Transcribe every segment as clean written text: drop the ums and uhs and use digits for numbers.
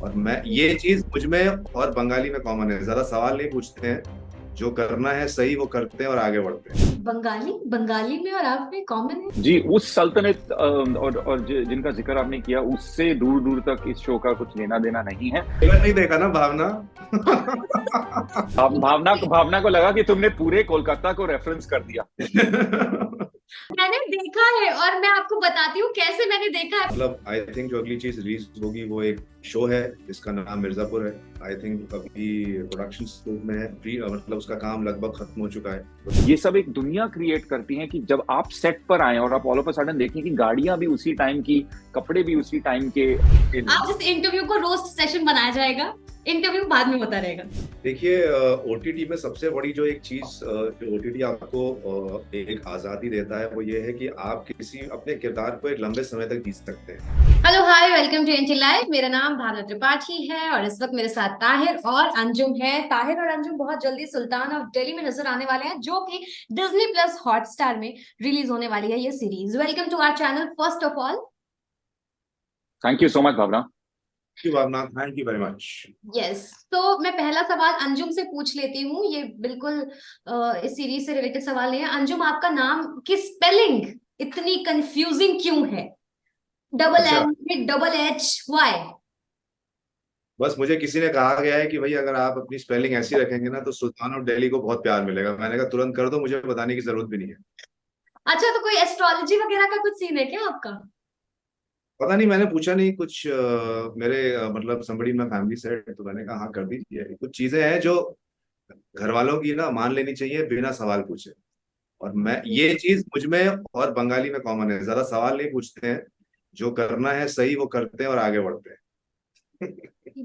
और मैं ये चीज मुझ में और बंगाली में कॉमन है, ज्यादा सवाल नहीं पूछते हैं, जो करना है सही वो करते हैं और आगे बढ़ते हैं। बंगाली बंगाली में और आप में कॉमन है। जी, उस सल्तनत और जिनका जिक्र आपने किया उससे दूर दूर तक इस शो का कुछ लेना देना नहीं है। ट्रेलर नहीं देखा ना भावना? भावना को लगा कि तुमने पूरे कोलकाता को रेफरेंस कर दिया। मैंने देखा है और मैं आपको बताती हूँ कैसे मैंने देखा है। मतलब आई थिंक जो अगली चीज रिलीज होगी वो एक शो है जिसका नाम मिर्जापुर है। आई थिंक अभी प्रोडक्शन स्टेज में है, मतलब उसका काम लगभग खत्म हो चुका है। ये सब एक दुनिया क्रिएट करती हैं कि जब आप सेट पर आए और आप ऑल ऑफ अ सडन देखें कि गाड़ियां भी उसी टाइम की, कपड़े भी उसी टाइम के। आप जिस इंटरव्यू को रोस्ट सेशन बनाया जाएगा, इंटरव्यू बाद में होता रहेगा। देखिए, ओटीटी में सबसे बड़ी जो एक चीज जो ओटीटी आपको एक आजादी देता है वो ये है कि आप किसी अपने किरदार को एक लंबे समय तक जी सकते हैं। Hello hi, welcome to NT live. मेरा नाम भावना त्रिपाठी है और इस वक्त मेरे साथ ताहिर और अंजुम है। ताहिर और अंजुम बहुत जल्दी सुल्तान ऑफ दिल्ली में नजर आने वाले हैं, जो कि डिज्नी प्लस हॉटस्टार में रिलीज होने वाली है ये series. Welcome to our channel first of all. Thank you so much Bhavna. Bhavna, thank you very much. Yes, तो मैं पहला सवाल अंजुम से पूछ लेती हूँ। ये बिल्कुल इस सीरीज से रिलेटेड सवाल नहीं है। अंजुम, आपका नाम की स्पेलिंग इतनी कंफ्यूजिंग क्यों है? डबल अच्छा, एम, डबल एच, वाई? बस मुझे किसी ने कहा गया है कि भाई अगर आप अपनी स्पेलिंग ऐसी रखेंगे ना तो सुल्तान ऑफ दिल्ली को बहुत प्यार मिलेगा। मैंने कहा तुरंत कर दो, मुझे बताने की जरूरत भी नहीं है। अच्छा, तो कोई एस्ट्रोलॉजी वगैरह का कुछ सीन है क्या आपका? पता नहीं, मैंने पूछा नहीं कुछ। मेरे मतलब somebody in my family said, तो मैंने कहा हाँ कर दीजिए। कुछ चीजें हैं जो घर वालों की ना मान लेनी चाहिए बिना सवाल पूछे। और मैं ये चीज मुझ में और बंगाली में कॉमन है, ज्यादा सवाल नहीं पूछते हैं, जो करना है सही वो करते हैं और आगे बढ़ते हैं।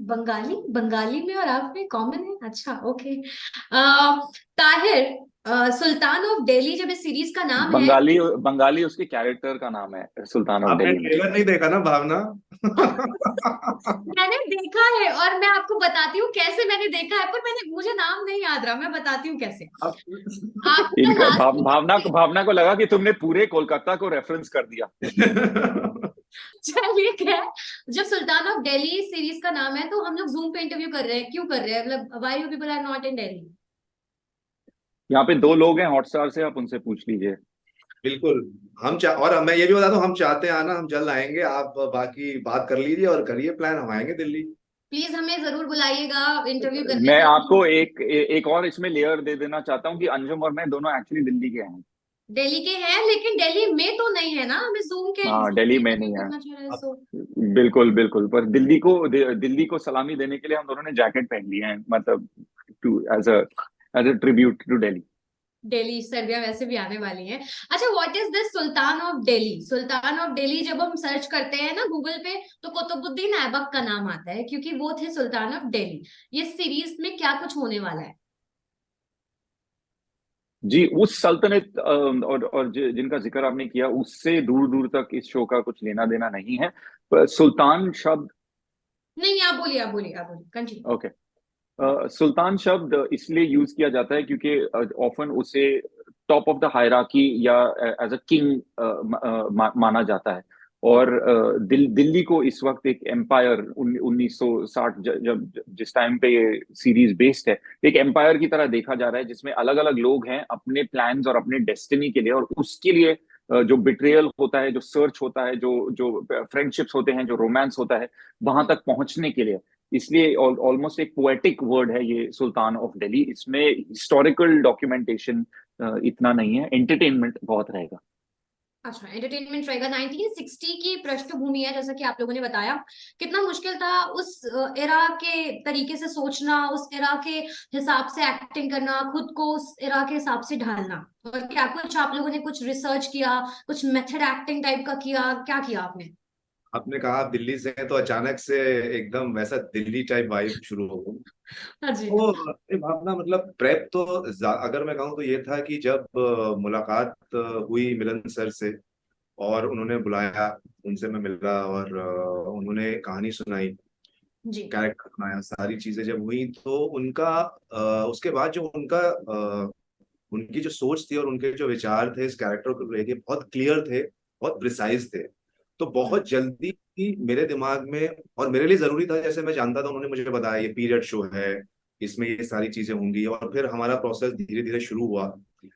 बंगाली बंगाली में और आप में कॉमन है। अच्छा, okay. Tahir, Sultan of Delhi जब इस सीरीज का नाम है। बंगाली बंगाली उसके कैरेक्टर का नाम है सुल्तान ऑफ आपने दिल्ली में। ट्रेलर नहीं देखा ना भावना? मैंने देखा है और मैं आपको बताती हूँ कैसे मैंने देखा है, पर मुझे नाम नहीं याद रहा। मैं बताती हूँ कैसे। आप आपका लास्ट। भावना को लगा कि तुमने पूरे कोलकाता को रेफरेंस कर दिया। चलिए, क्या है, जब सुल्तान ऑफ दिल्ली सीरीज का नाम है तो हम लोग जूम पे इंटरव्यू कर रहे हैं। क्यों कर रहे हैं? मतलब why you people are not in Delhi? यहाँ पे दो लोग हैं हॉटस्टार से, आप उनसे पूछ लीजिए। बिल्कुल। और मैं ये भी बता दूं, हम चाहते हैं आना, हम जल्द आएंगे। आप बाकी बात कर लीजिए और करिए प्लान, हम आएंगे दिल्ली। प्लीज हमें जरूर बुलाइएगा इंटरव्यू करने मैं के आपको लिए। एक और इसमें लेयर दे देना चाहता हूँ कि अंजुम और मैं दोनों एक्चुअली दिल्ली के हैं। दिल्ली के हैं, लेकिन दिल्ली में तो नहीं है ना। हमें जूम के हाँ, जूम दिल्ली पे में इंटरव्यू नहीं है। करना चाह रहे हैं, अब सो। बिल्कुल बिल्कुल, पर दिल्ली को सलामी देने के लिए हम दोनों ने जैकेट पहन लिए हैं, मतलब to as a tribute to Delhi. Delhi सर्दियां वैसे भी आने वाली हैं। अच्छा, what is this Sultan of Delhi? Sultan of Delhi जब हम सर्च करते हैं ना गूगल पे, तो कुतुबुद्दीन ऐबक का नाम आता है, क्योंकि वो थे सुल्तान ऑफ दिल्ली। ये सीरीज में क्या कुछ होने वाला है? जी, उस सल्तनत जिनका जिक्र आपने किया उससे दूर दूर तक इस शो का कुछ लेना देना नहीं है। पर सुल्तान शब्द। नहीं, आप बोलिए, आप बोलिए, आप बोलिए, कंटिन्यू। ओके। सुल्तान शब्द इसलिए यूज किया जाता है क्योंकि ऑफन उसे टॉप ऑफ द हायरार्की या एज अ किंग माना जाता है। और दिल्ली को इस वक्त एक एम्पायर 1960 जब जिस टाइम पे ये सीरीज बेस्ड है, एक एम्पायर की तरह देखा जा रहा है जिसमें अलग अलग लोग हैं अपने प्लान्स और अपने डेस्टिनी के लिए, और उसके लिए जो बिट्रेयल होता है, जो सर्च होता है, जो जो फ्रेंडशिप्स होते हैं, जो रोमांस होता है, वहां तक पहुंचने के लिए। इसलिए ऑलमोस्ट एक पोएटिक वर्ड है ये सुल्तान ऑफ दिल्ली। इसमें हिस्टोरिकल डॉक्यूमेंटेशन इतना नहीं है, एंटरटेनमेंट बहुत रहेगा। अच्छा, एंटरटेनमेंट रहेगा। 1960 की पृष्ठभूमि है, जैसा कि आप लोगों ने बताया। कितना मुश्किल था उस एरा के तरीके से सोचना, उस एरा के हिसाब से एक्टिंग करना, खुद को उस एरा के हिसाब से ढालना। और क्या कुछ आप लोगों ने कुछ रिसर्च किया, कुछ मेथड एक्टिंग टाइप का किया? क्या किया आपने? आपने कहा आप दिल्ली से हैं तो अचानक से एकदम वैसा दिल्ली टाइप वाइब शुरू हो गई। हाँ जी। तो ये भावना, मतलब प्रेप तो अगर मैं कहूँ तो ये था कि जब मुलाकात हुई मिलन सर से और उन्होंने बुलाया, उनसे मैं मिला और उन्होंने कहानी सुनाई, जी। कैरेक्टर बनाया, सारी चीजें जब हुई तो उनका उसके बाद जो उनका उनकी जो सोच थी और उनके जो विचार थे इस कैरेक्टर को लेके बहुत क्लियर थे, बहुत प्रिसाइज थे। तो बहुत जल्दी कि मेरे दिमाग में, और मेरे लिए जरूरी था, जैसे मैं जानता था, उन्होंने मुझे बताया ये पीरियड शो है, इसमें ये सारी चीजें होंगी, और फिर हमारा प्रोसेस धीरे धीरे शुरू हुआ,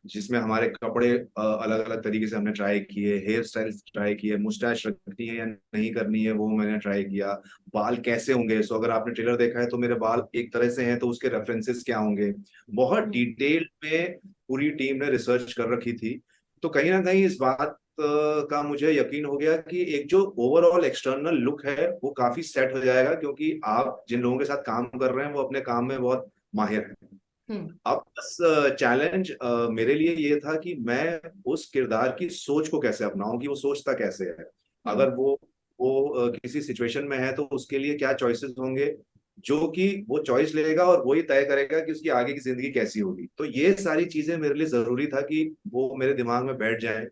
जिसमें हमारे कपड़े अलग अलग तरीके से हमने ट्राई किए, हेयर स्टाइल्स ट्राई किए, मुस्टैच रखनी है या नहीं करनी है वो मैंने ट्राई किया, बाल कैसे होंगे, सो अगर आपने ट्रेलर देखा है तो मेरे बाल एक तरह से हैं तो उसके रेफरेंसेस क्या होंगे, बहुत डिटेल में पूरी टीम ने रिसर्च कर रखी थी। तो कहीं ना कहीं इस बात का मुझे यकीन हो गया कि एक जो ओवरऑल एक्सटर्नल लुक है वो काफी सेट हो जाएगा, क्योंकि आप जिन लोगों के साथ काम कर रहे हैं वो अपने काम में बहुत माहिर हैं। हम्म। अब बस चैलेंज मेरे लिए ये था कि मैं उस किरदार की सोच को कैसे अपनाऊं, कि वो सोचता कैसे है, अगर वो किसी सिचुएशन में है तो उसके लिए क्या चॉइसेस होंगे, जो कि वो चॉइस लेगा और वही तय करेगा कि उसकी आगे की जिंदगी कैसी होगी। तो ये सारी चीजें मेरे लिए जरूरी था कि वो मेरे दिमाग में बैठ जाए।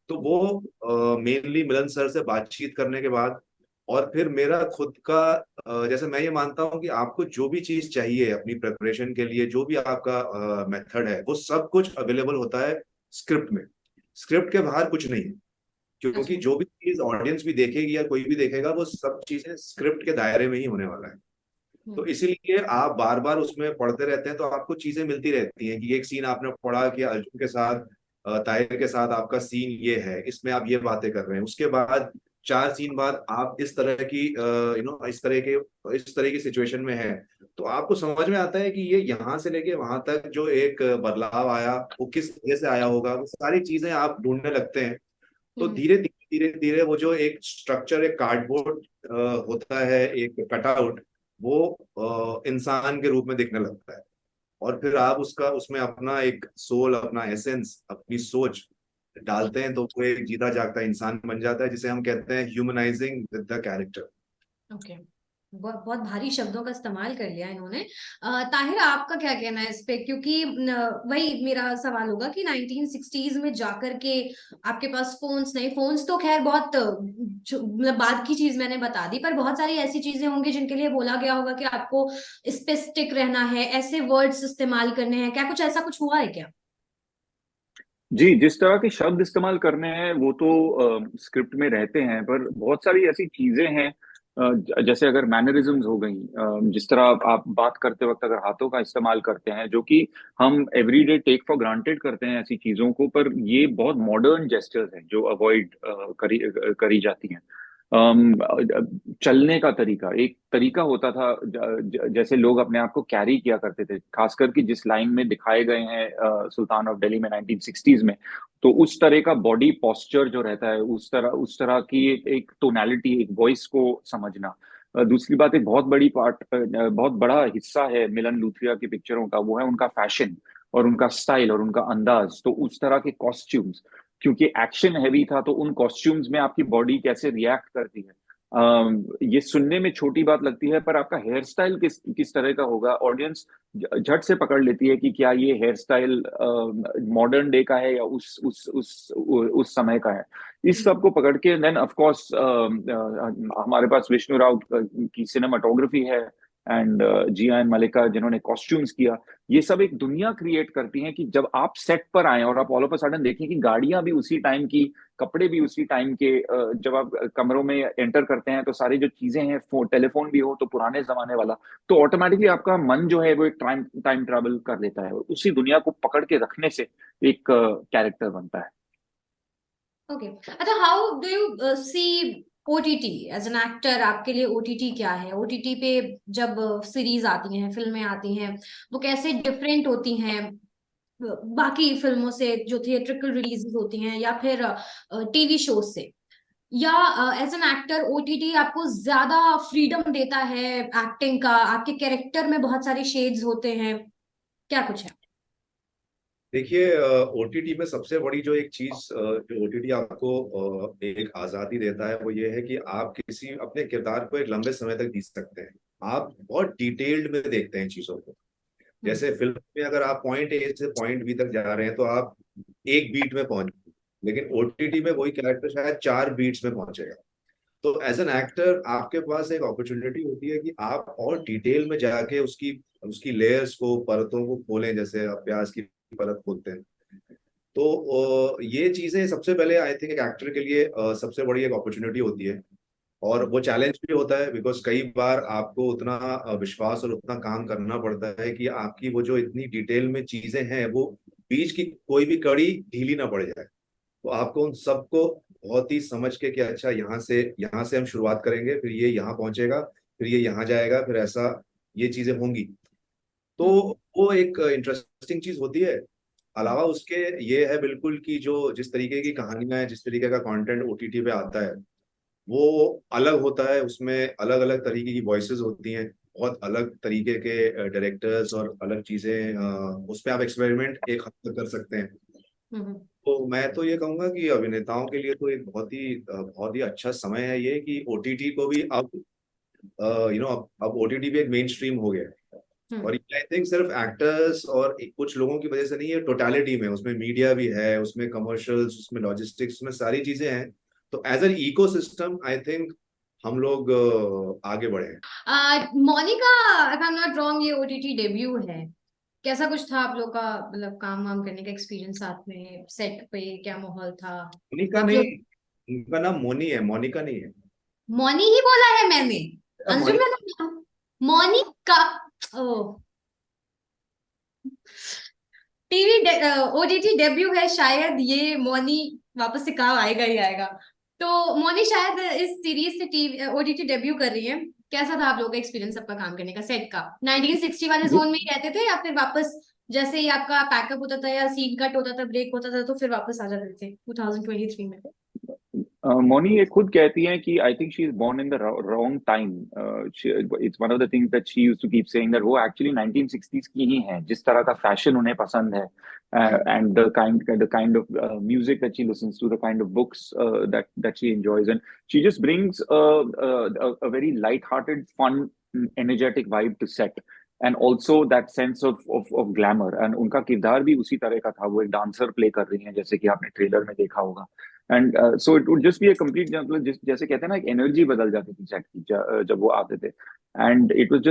तो वो मेनली मिलन सर से बातचीत करने के बाद, और फिर मेरा खुद का जैसे मैं ये मानता हूँ कि आपको जो भी चीज चाहिए अपनी प्रिपरेशन के लिए, जो भी आपका मेथड है, वो सब कुछ अवेलेबल होता है स्क्रिप्ट में। स्क्रिप्ट के बाहर कुछ नहीं है, क्योंकि अच्छा। जो भी चीज ऑडियंस भी देखेगी या कोई भी देखेगा वो सब चीजें स्क्रिप्ट के दायरे में ही होने वाला है। तो इसीलिए आप बार बार उसमें पढ़ते रहते हैं तो आपको चीजें मिलती रहती हैं, कि एक सीन आपने पढ़ा कि अर्जुन के साथ ताहिर के साथ आपका सीन ये है, इसमें आप ये बातें कर रहे हैं, उसके बाद 4 सीन बाद आप इस तरह की इस तरह की सिचुएशन में है, तो आपको समझ में आता है कि ये यहाँ से लेके वहां तक जो एक बदलाव आया वो किस वजह से आया होगा, वो सारी चीजें आप ढूंढने लगते हैं। तो धीरे धीरे धीरे धीरे वो जो एक स्ट्रक्चर, एक कार्डबोर्ड होता है, एक कटआउट, वो इंसान के रूप में दिखने लगता है, और फिर आप उसका उसमें अपना एक सोल, अपना एसेंस, अपनी सोच डालते हैं, तो वो एक जीता जागता इंसान बन जाता है, जिसे हम कहते हैं humanising with the character. Okay. बहुत बहुत भारी शब्दों का इस्तेमाल कर लिया इन्होंने। ताहिर, आपका क्या कहना है इस पे? क्योंकि वही मेरा सवाल होगा कि 1960s में जाकर के आपके पास फोन्स नहीं, फोन्स तो खैर बहुत मतलब बाद की चीज मैंने बता दी, पर बहुत सारी ऐसी चीजें होंगी जिनके लिए बोला गया होगा कि आपको इस पे स्टिक रहना है, ऐसे वर्ड्स इस्तेमाल करने हैं, क्या कुछ ऐसा कुछ हुआ है क्या? जी, जिस तरह के शब्द इस्तेमाल करने हैं वो तो स्क्रिप्ट में रहते हैं, पर बहुत सारी ऐसी चीजें हैं, जैसे अगर मैनरिज्म्स हो गई, जिस तरह आप बात करते वक्त अगर हाथों का इस्तेमाल करते हैं, जो कि हम एवरीडे टेक फॉर ग्रांटेड करते हैं ऐसी चीजों को, पर ये बहुत मॉडर्न जेस्चर्स हैं जो अवॉइड करी जाती हैं। चलने का तरीका, एक तरीका होता था, जैसे लोग अपने आप को कैरी किया करते थे, खासकर कि जिस लाइन में दिखाए गए हैं सुल्तान ऑफ दिल्ली में 1960s में, तो उस तरह का बॉडी पोस्चर जो रहता है, उस तरह की एक टोनैलिटी, एक वॉइस को समझना। दूसरी बात, एक बहुत बड़ा हिस्सा है मिलन लूथरिया की पिक्चरों का, वो है उनका फैशन और उनका स्टाइल और उनका अंदाज। तो उस तरह के कॉस्ट्यूम्स, क्योंकि एक्शन हैवी था, तो उन कॉस्ट्यूम्स में आपकी बॉडी कैसे रिएक्ट करती है, ये सुनने में छोटी बात लगती है, पर आपका हेयर स्टाइल किस किस तरह का होगा, ऑडियंस झट से पकड़ लेती है कि क्या ये हेयर स्टाइल मॉडर्न डे का है या उस समय का है। इस सब को पकड़ के देन ऑफ कोर्स हमारे पास विष्णु राव की सिनेमाटोग्राफी है, एंड जिया एन मलिका जिन्होंने कॉस्ट्यूम्स किया, ये सब एक दुनिया क्रिएट करती हैं कि जब आप सेट पर आए और आप ऑल ऑफ अ सडन देखें कि गाड़ियां भी उसी टाइम की, कपड़े भी उसी टाइम के, जब आप कमरों में एंटर करते हैं तो सारी जो चीजें हैं, टेलीफोन भी हो तो पुराने जमाने वाला, तो ऑटोमेटिकली आपका मन जो है वो एक टाइम टाइम ट्रैवल कर लेता है, उसी दुनिया को पकड़ के रखने से एक कैरेक्टर बनता है। ओके। अच्छा, how do you see OTT as an actor? आपके लिए ओटीटी क्या है? ओटीटी पे जब सीरीज आती हैं, फिल्में आती हैं, वो कैसे डिफरेंट होती हैं बाकी फिल्मों से जो थिएट्रिकल रिलीजेस होती हैं, या फिर टीवी शो से? या एज एन एक्टर ओटीटी आपको ज्यादा फ्रीडम देता है एक्टिंग का? आपके कैरेक्टर में बहुत सारे शेड्स होते हैं, क्या कुछ है? देखिए, ओटीटी में सबसे बड़ी जो एक चीज जो ओटीटी आपको एक आजादी देता है वो ये है कि आप किसी अपने किरदार को एक लंबे समय तक जी सकते हैं, आप बहुत डिटेल्ड में देखते हैं चीजों को। हम्म। जैसे फिल्म में अगर आप पॉइंट ए से पॉइंट बी तक जा रहे हैं तो आप एक बीट में पहुंच गए, लेकिन ओटीटी में वही कैरेक्टर शायद 4 बीट्स में पहुंचेगा। तो एज एन एक्टर आपके पास एक अपॉर्चुनिटी होती है कि आप और डिटेल में जाके उसकी उसकी लेयर्स को, परतों को खोलें, जैसे आप प्याज की परत खोलते हैं। तो ये चीजें सबसे पहले आई थिंक एक एक्टर के लिए सबसे बड़ी एक अपॉर्चुनिटी होती है। और वो चैलेंज भी होता है बिकॉज कई बार आपको उतना विश्वास और उतना काम करना पड़ता है कि आपकी वो जो इतनी डिटेल में चीजें हैं वो बीच की कोई भी कड़ी ढीली ना पड़ जाए। तो आपको उन सबको बहुत ही समझ के कि अच्छा यहाँ से हम शुरुआत करेंगे, फिर ये यहाँ पहुंचेगा, फिर ये यहाँ जाएगा, फिर ऐसा ये चीजें होंगी। तो वो एक इंटरेस्टिंग चीज होती है। अलावा उसके ये है बिल्कुल कि जो जिस तरीके की कहानियां हैं, जिस तरीके का कंटेंट ओटीटी पे आता है वो अलग होता है। उसमें अलग अलग तरीके की वॉइसेस होती हैं, बहुत अलग तरीके के डायरेक्टर्स और अलग चीजें, उस पे आप एक्सपेरिमेंट एक हद तक कर सकते हैं। हम्म। तो मैं तो ये कहूंगा कि अभिनेताओं के लिए तो एक बहुत ही अच्छा समय है ये, कि ओटीटी को भी अब अब ओटीटी भी एक मेन स्ट्रीम हो गया है। और ये आई थिंक सिर्फ एक्टर्स और कुछ लोगों की वजह से नहीं है, टोटालिटी में उसमें मीडिया भी है, उसमें कमर्शियल्स, उसमें लॉजिस्टिक्स, उसमें सारी चीजें हैं। तो as an ecosystem I think हम लोग आगे बढ़े हैं। Monika, if I am not wrong, ये ओटीटी डेब्यू है। कैसा कुछ था आप लोग का, मतलब काम वाम करने का एक्सपीरियंस, साथ में सेट पे क्या माहौल था? मोनिका आप नहीं, लोग उनका नाम मोनी है, मोनिका नहीं है। मौनी ही बोला है मैंने, अंजुम मोनिका। का नाम मोनिका। ओ, टीवी ओटीटी डेब्यू है शायद, ये मौनी वापस से काम आएगा ही आएगा। तो मौनी शायद इस सीरीज से टीवी ओटीटी डेब्यू कर रही है। कैसा था आप लोगों का एक्सपीरियंस आपका काम करने का सेट का? 1960 वाले जोन में ही रहते थे या फिर वापस जैसे ही आपका पैकअप होता था या सीन कट होता था, ब्रेक होता था, तो फिर वापस आ जाते थे 2023 में? मोनी ये खुद कहती हैं कि I think she is born in the wrong time. It's one of the things that she used to keep saying that वो एक्चुअली 1960s की ही हैं, जिस तरह का फैशन उन्हें पसंद है, and the kind of music that she listens to, the kind of books that she enjoys, and she just brings a very light-hearted, fun, energetic vibe to set, and also that sense of glamour, and उनका किरदार भी उसी तरह का था। वो एक dancer play कर रही हैं, जैसे कि आपने ट्रेलर में देखा होगा। And so it would just be a complete, मतलब जैसे कहते हैं ना, एक एनर्जी बदल जाती थी सेट की जब वो आते थे। And it was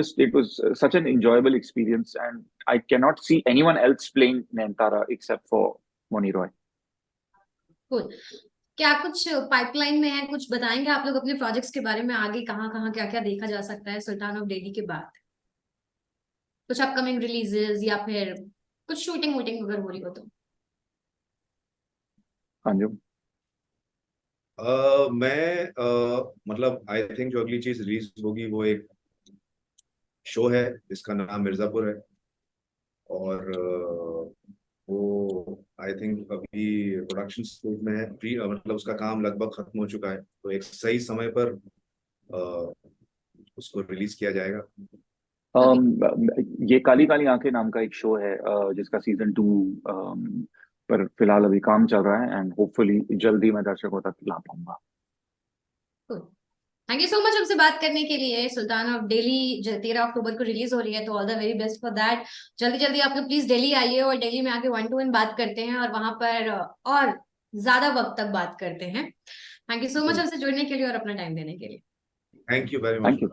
such an enjoyable experience, and I can not see anyone else playing Nayantara except for Mouni Roy. Cool. क्या कुछ पाइपलाइन में है? कुछ बताएंगे आप लोग अपने प्रोजेक्ट्स के बारे में, आगे कहाँ कहाँ क्या क्या देखा जा सकता है सुल्तान ऑफ डेली के बाद? कुछ अपकमिंग रिलीजेस या फिर कुछ शूटिंग वूटिंग अगर हो रही हो तो? हाँ जी। मैं मतलब आई थिंक जो अगली चीज रिलीज होगी वो एक शो है जिसका नाम मिर्जापुर है। और वो आई थिंक अभी प्रोडक्शन स्टेज में है, मतलब उसका काम लगभग खत्म हो चुका है, तो एक सही समय पर अ, उसको रिलीज किया जाएगा। ये काली काली आंखें नाम का एक शो है, जिसका सीजन 2 पर फिलहाल अभी काम चल रहा है, एंड होपफुली जल्दी मैं दर्शकों तक ला पाऊंगा। थैंक यू सो मच हमसे बात करने के लिए। सुल्तान ऑफ डेली 13 अक्टूबर को रिलीज हो रही है, तो all the very best for that. जल्दी जल्दी आप लोग प्लीज दिल्ली आइए और दिल्ली में आके 1-to-1 बात करते हैं और वहां पर और ज्यादा वक्त तक बात करते हैं। थैंक यू सो मच हमसे जुड़ने के लिए और अपना टाइम देने के लिए। Thank you very thank much. You.